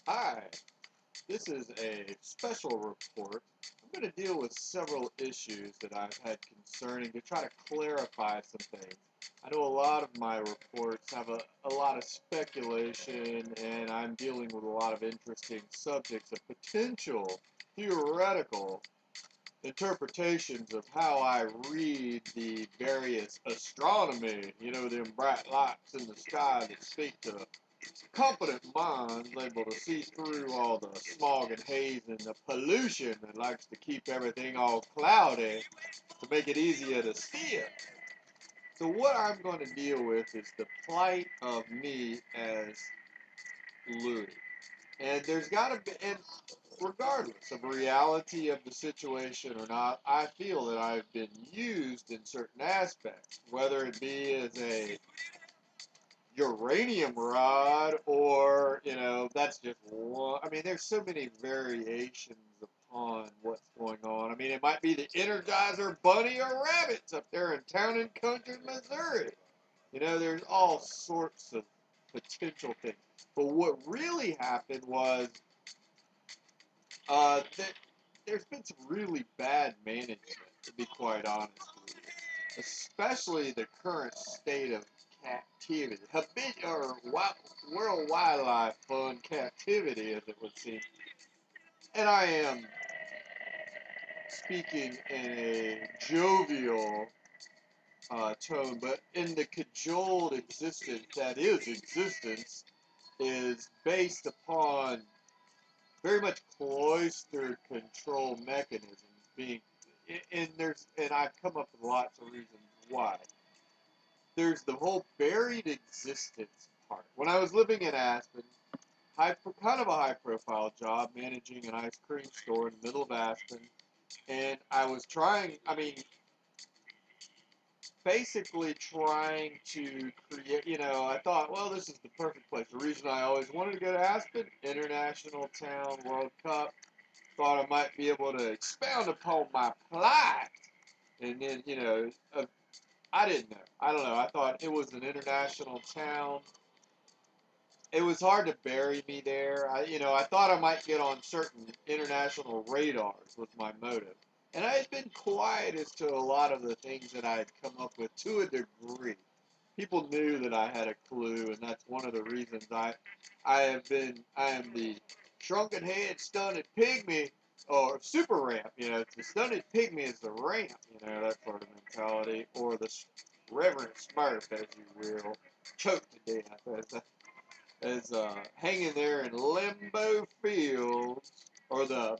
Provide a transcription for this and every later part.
Hi, this is a special report. I'm going to deal with several issues that I've had concerning to try to clarify some things. I know a lot of my reports have a lot of speculation, and I'm dealing with a lot of interesting subjects of potential theoretical interpretations of how I read the various astronomy, them bright lights in the sky that speak to competent minds able to see through all the smog and haze and the pollution that likes to keep everything all cloudy to make it easier to steer. So what I'm going to deal with is the plight of me as Louis. And there's got to be, and regardless of reality of the situation or not, I feel that I've been used in certain aspects, whether it be as a uranium rod, or that's just one. I mean, there's so many variations upon what's going on. I mean, it might be the Energizer Bunny or rabbits up there in town and country, Missouri. There's all sorts of potential things. But what really happened was that there's been some really bad management, to be quite honest with you, especially the current state of captivity, or World Wildlife Fund captivity, as it would seem. And I am speaking in a jovial tone, but in the cajoled existence that is existence is based upon very much cloistered control mechanisms being, and I've come up with lots of reasons why. There's the whole buried existence part. When I was living in Aspen, kind of a high-profile job, managing an ice cream store in the middle of Aspen, and I was basically trying to create, I thought, well, this is the perfect place. The reason I always wanted to go to Aspen, International Town World Cup, thought I might be able to expound upon my plight, and then, I didn't know. I don't know. I thought it was an international town. It was hard to bury me there. I thought I might get on certain international radars was my motive. And I had been quiet as to a lot of the things that I had come up with to a degree. People knew that I had a clue, and that's one of the reasons I am the shrunken head stunted pygmy, or super ramp. It's the stunted pygmy is the ramp. That sort of mentality, or the Reverend Smurf, as you will, choked to death as hanging there in limbo fields, or the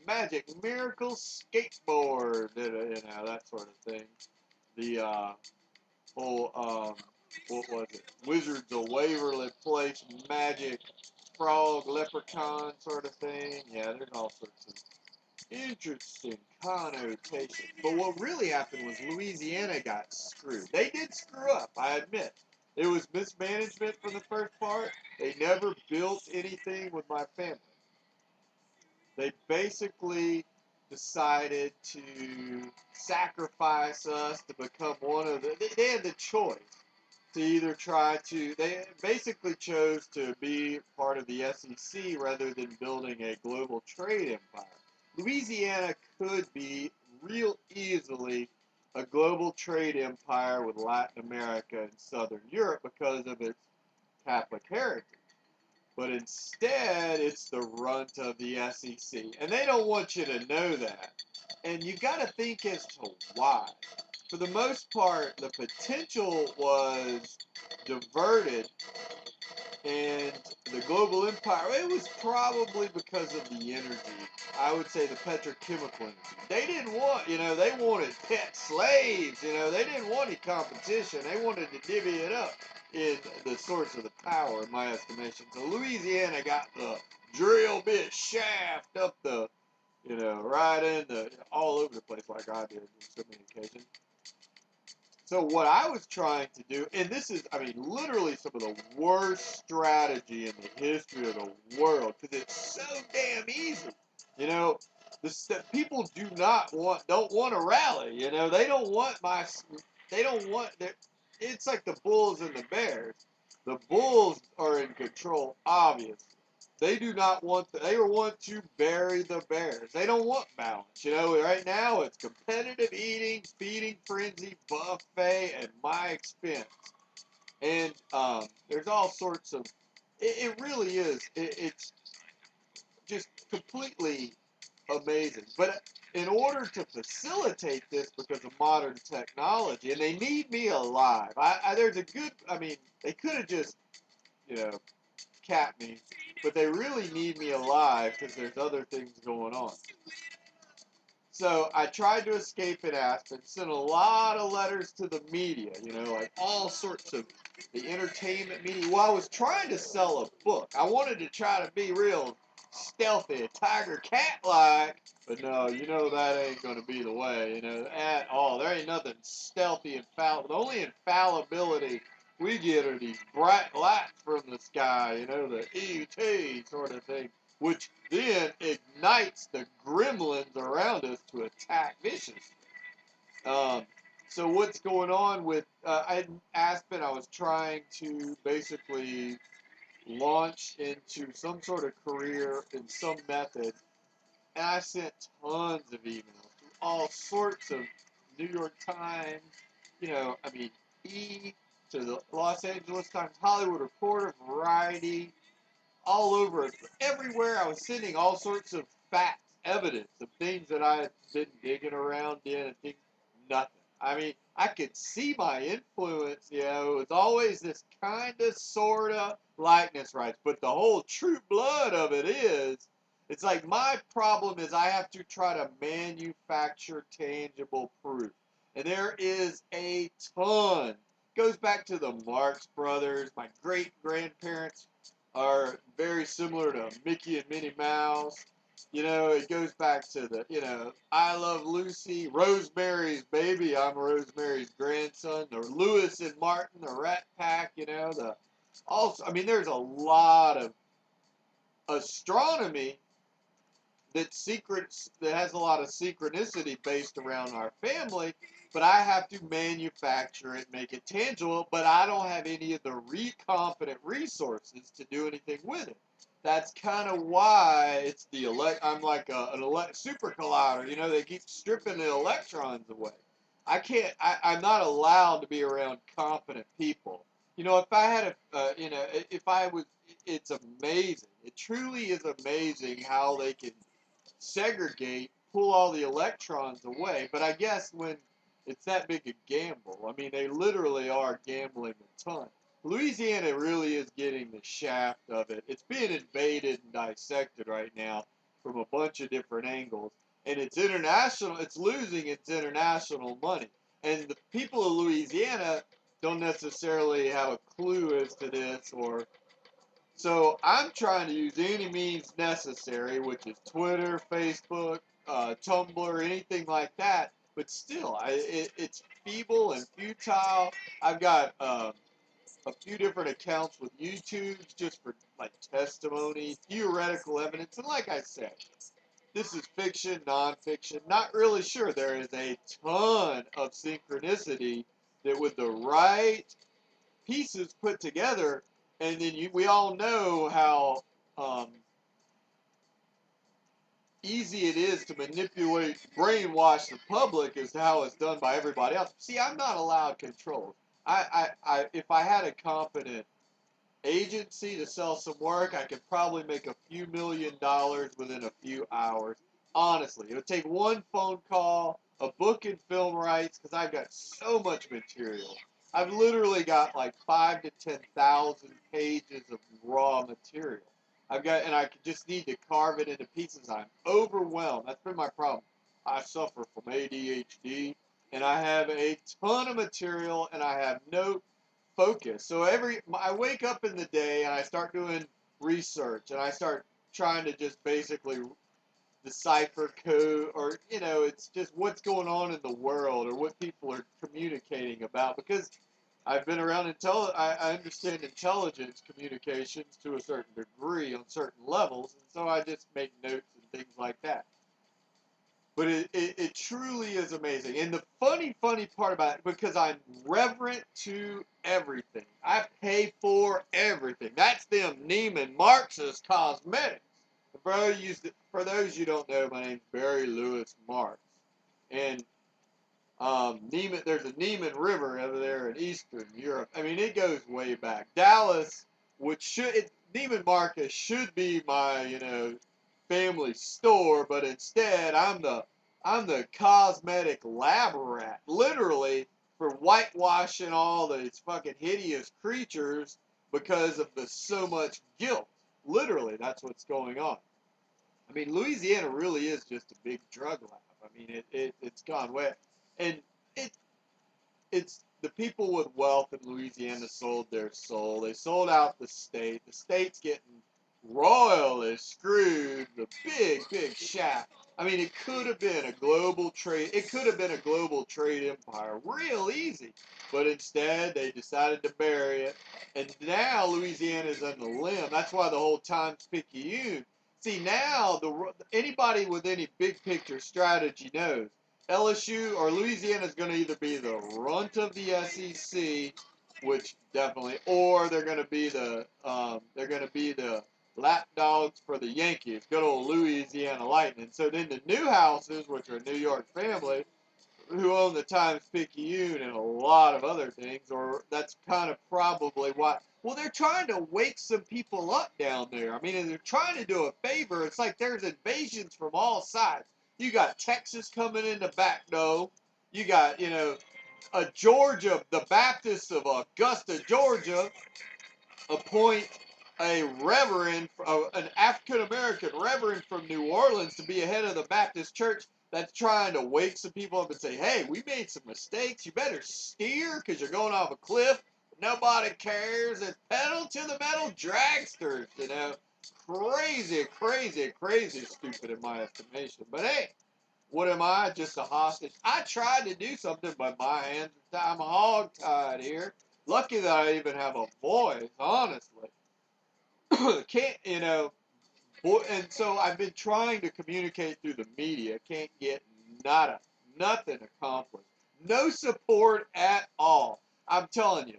magic miracle skateboard, that sort of thing. The whole what was it? Wizards of Waverly Place magic frog leprechaun sort of thing. Yeah, there's all sorts of interesting connotations. But what really happened was Louisiana got screwed. They did screw up, I admit. It was mismanagement for the first part. They never built anything with my family. They basically decided to sacrifice us to become one of the. They had the choice to either try to. They basically chose to be part of the SEC rather than building a global trade empire. Louisiana could be real easily a global trade empire with Latin America and Southern Europe because of its Catholic heritage. But instead, it's the runt of the SEC. And they don't want you to know that. And you got to think as to why. For the most part, the potential was diverted, and the global empire, it was probably because of the energy. I would say the petrochemical energy. They didn't want, they wanted pet slaves, they didn't want any competition. They wanted to divvy it up in the source of the power, in my estimation. So Louisiana got the drill bit shaft up the, right in the, all over the place like I did on so many occasions. So what I was trying to do, and this is, literally some of the worst strategy in the history of the world, because it's so damn easy. You know, people don't want to rally. They don't want. It's like the Bulls and the Bears. The Bulls are in control, obviously. They do not want, they want to bury the bears. They don't want balance. You know, right now it's competitive eating, feeding frenzy, buffet, at my expense. And there's all sorts of, it really is, it's just completely amazing. But in order to facilitate this because of modern technology, and they need me alive, there's a good, I mean, they could have just, you know, capped me, but they really need me alive because there's other things going on. So I tried to escape in Aspen, sent a lot of letters to the media, you know, like all sorts of the entertainment media. Well, I was trying to sell a book. I wanted to try to be real stealthy, tiger cat-like, but no, you know that ain't going to be the way, you know, at all. There ain't nothing stealthy and fallible. The only infallibility we get are these bright lights from the sky, you know, the E.T. sort of thing, which then ignites the gremlins around us to attack viciously. Um, so what's going on with Aspen? I was trying to basically launch into some sort of career in some method, and I sent tons of emails to all sorts of New York Times, you know, I mean, to the Los Angeles Times, Hollywood Reporter, Variety, all over it. Everywhere I was sending all sorts of facts, evidence of things that I had been digging around in and things, nothing. I mean, I could see my influence, you know, it's always this kind of, sort of likeness rights, but the whole true blood of it is, it's like my problem is I have to try to manufacture tangible proof. And there is a ton. Goes back to the Marx brothers, my great grandparents are very similar to Mickey and Minnie Mouse. You know, it goes back to the, you know, I Love Lucy, Rosemary's Baby, I'm Rosemary's grandson, or Lewis and Martin, the Rat Pack, you know, the also, I mean, there's a lot of astronomy that has a lot of synchronicity based around our family, but I have to manufacture it, make it tangible, but I don't have any of the competent resources to do anything with it. That's kind of why it's the I'm like an super collider. You know, they keep stripping the electrons away. I can't. I'm not allowed to be around competent people. You know, if I had you know, if I was, it's amazing. It truly is amazing how they can segregate, pull all the electrons away. But I guess when it's that big a gamble, I mean, they literally are gambling a ton. Louisiana really is getting the shaft of it. It's being invaded and dissected right now from a bunch of different angles. And it's international, it's losing its international money. And the people of Louisiana don't necessarily have a clue as to this, or so I'm trying to use any means necessary, which is Twitter, Facebook, Tumblr, anything like that. But still, it's feeble and futile. I've got a few different accounts with YouTubes just for like testimony, theoretical evidence, and like I said, this is fiction, nonfiction. Not really sure. There is a ton of synchronicity that with the right pieces put together, and then we all know how easy it is to manipulate, brainwash the public as to how it's done by everybody else. See, I'm not allowed control. If I had a competent agency to sell some work, I could probably make a few $1,000,000 within a few hours. Honestly, it would take one phone call, a book and film rights, because I've got so much material. I've literally got like 5 to 10,000 pages of raw material. And I just need to carve it into pieces. I'm overwhelmed. That's been my problem. I suffer from ADHD, and I have a ton of material, and I have no focus. So I wake up in the day and I start doing research, and I start trying to just basically decipher code, or you know, it's just what's going on in the world or what people are communicating about, because I've been around I understand intelligence communications to a certain degree on certain levels, and so I just make notes and things like that. But it truly is amazing. And the funny part about it, because I'm reverent to everything. I pay for everything. That's them Neiman Marxus Cosmetics. For those you don't know, my name's Barry Lewis Marx. And there's a Neiman River over there in Eastern Europe. I mean, it goes way back. Dallas, Neiman Marcus should be my, family store, but instead I'm the cosmetic lab rat, literally, for whitewashing all these fucking hideous creatures because of the so much guilt. Literally, that's what's going on. I mean, Louisiana really is just a big drug lab. I mean, it's gone wet. And it it's the people with wealth in Louisiana sold their soul. They sold out the state. The state's getting royally screwed. The big shaft. I mean, it could have been a global trade. It could have been a global trade empire, real easy. But instead, they decided to bury it. And now Louisiana's on the limb. That's why the whole Times-Picayune. See, now anybody with any big picture strategy knows LSU or Louisiana is going to either be the runt of the SEC, which definitely, or they're going to be the lapdogs for the Yankees, good old Louisiana Lightning. So then the new houses, which are New York family, who own the Times-Picayune and a lot of other things, or that's kind of probably why. Well, they're trying to wake some people up down there. I mean, they're trying to do a favor. It's like there's invasions from all sides. You got Texas coming in the back door. You got, Georgia, the Baptists of Augusta, Georgia, appoint a reverend, an African American reverend from New Orleans to be head of the Baptist church that's trying to wake some people up and say, hey, we made some mistakes. You better steer because you're going off a cliff. Nobody cares. It's pedal to the metal dragsters, Crazy stupid in my estimation. But hey, what am I? Just a hostage? I tried to do something, but my hands are tied. I'm hog-tied here. Lucky that I even have a voice, honestly. Can't, and so I've been trying to communicate through the media. Can't get nothing accomplished. No support at all. I'm telling you,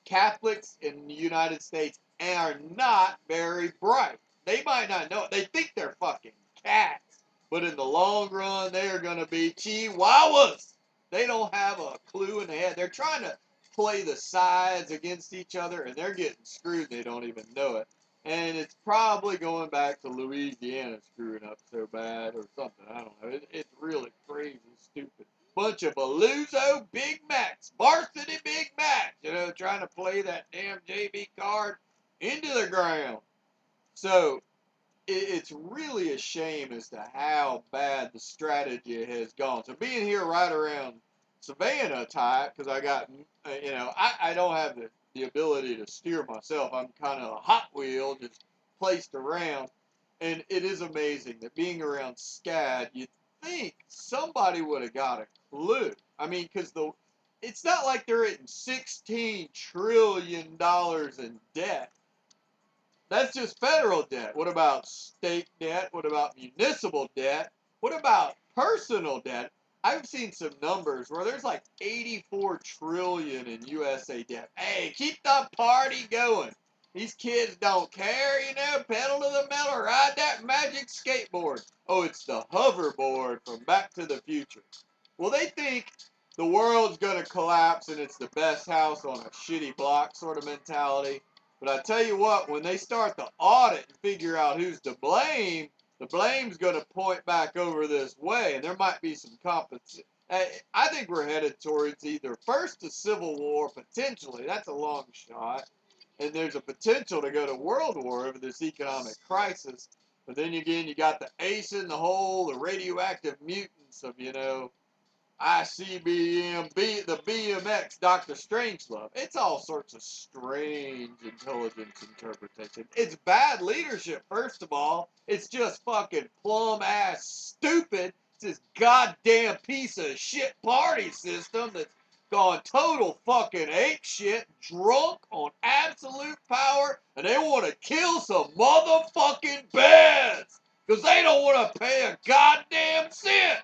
Catholics in the United States are not very bright. They might not know it. They think they're fucking cats. But in the long run, they are going to be chihuahuas. They don't have a clue in the head. They're trying to play the sides against each other, and they're getting screwed. They don't even know it. And it's probably going back to Louisiana screwing up so bad or something. I don't know. It's really crazy, stupid. Bunch of Beluso Big Macs, varsity Big Macs, trying to play that damn JV card into the ground. So it's really a shame as to how bad the strategy has gone. So being here right around Savannah type, because I got, I don't have the ability to steer myself. I'm kind of a Hot Wheel, just placed around. And it is amazing that being around SCAD, you'd think somebody would have got a clue. I mean, because it's not like they're in $16 trillion in debt. That's just federal debt. What about state debt? What about municipal debt? What about personal debt? I've seen some numbers where there's like 84 trillion in USA debt. Hey, keep the party going. These kids don't care, pedal to the metal, ride that magic skateboard. Oh, it's the hoverboard from Back to the Future. Well, they think the world's going to collapse and it's the best house on a shitty block sort of mentality. But I tell you what, when they start the audit and figure out who's to blame, the blame's going to point back over this way, and there might be some compensation. I think we're headed towards either first a civil war, potentially, that's a long shot, and there's a potential to go to world war over this economic crisis. But then again, you got the ace in the hole, the radioactive mutants of, ICBM, the BMX, Dr. Strangelove. It's all sorts of strange intelligence interpretation. It's bad leadership, first of all. It's just fucking plum-ass stupid. It's this goddamn piece of shit party system that's gone total fucking ape shit, drunk on absolute power, and they want to kill some motherfucking bears. because they don't want to pay a goddamn cent.